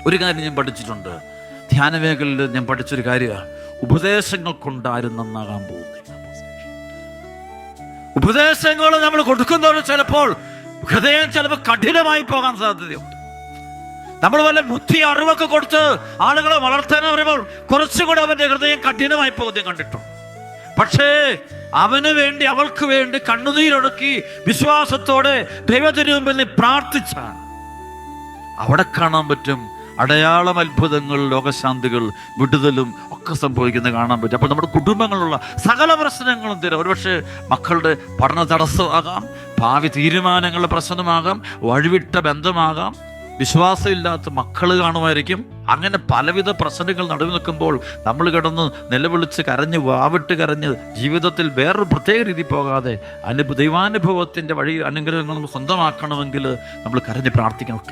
ഒരു കാര്യം ഞാൻ പഠിച്ചിട്ടുണ്ട്, ധ്യാന മേഖലയിൽ ഞാൻ പഠിച്ചൊരു കാര്യമാണ്, ഉപദേശങ്ങൾ കൊണ്ടാരും നന്നാകാൻ പോകുന്നില്ല. ഉപദേശങ്ങൾ നമ്മൾ കൊടുക്കുന്നവർ ചിലപ്പോൾ ഹൃദയം ചിലപ്പോൾ കഠിനമായി പോകാൻ സാധ്യതയുണ്ട്. നമ്മൾ വല്ല ബുദ്ധി അറിവൊക്കെ കൊടുത്ത് ആളുകളെ വളർത്താൻ പറയുമ്പോൾ കുറച്ചുകൂടെ അവൻ്റെ ഹൃദയം കഠിനമായി പോകുന്നത് കണ്ടിട്ടുണ്ട്. പക്ഷേ അവന് വേണ്ടി അവൾക്ക് വേണ്ടി കണ്ണുനീരൊടുക്കി വിശ്വാസത്തോടെ ദൈവത്തിന് മുമ്പിൽ പ്രാർത്ഥിച്ചാൽ അവിടെ കാണാൻ പറ്റും അടയാളം, അത്ഭുതങ്ങൾ, ലോകശാന്തികൾ, വിടുതലും ഒക്കെ സംഭവിക്കുന്നത് കാണാൻ പറ്റും. അപ്പോൾ നമ്മുടെ കുടുംബങ്ങളിലുള്ള സകല പ്രശ്നങ്ങളും തരും. ഒരുപക്ഷെ മക്കളുടെ പഠന തടസ്സമാകാം, ഭാവി തീരുമാനങ്ങളുടെ പ്രശ്നമാകാം, വഴിവിട്ട ബന്ധമാകാം, വിശ്വാസമില്ലാത്ത മക്കൾ കാണുമായിരിക്കും. അങ്ങനെ പലവിധ പ്രശ്നങ്ങൾ നടുവ് നിൽക്കുമ്പോൾ നമ്മൾ കിടന്ന് നിലവിളിച്ച് കരഞ്ഞ് വാവിട്ട് കരഞ്ഞ് ജീവിതത്തിൽ വേറൊരു പ്രത്യേക രീതി പോകാതെ ദൈവാനുഭവത്തിൻ്റെ വഴി അനുഗ്രഹങ്ങൾ നമ്മൾ സ്വന്തമാക്കണമെങ്കിൽ നമ്മൾ കരഞ്ഞ് പ്രാർത്ഥിക്കണം.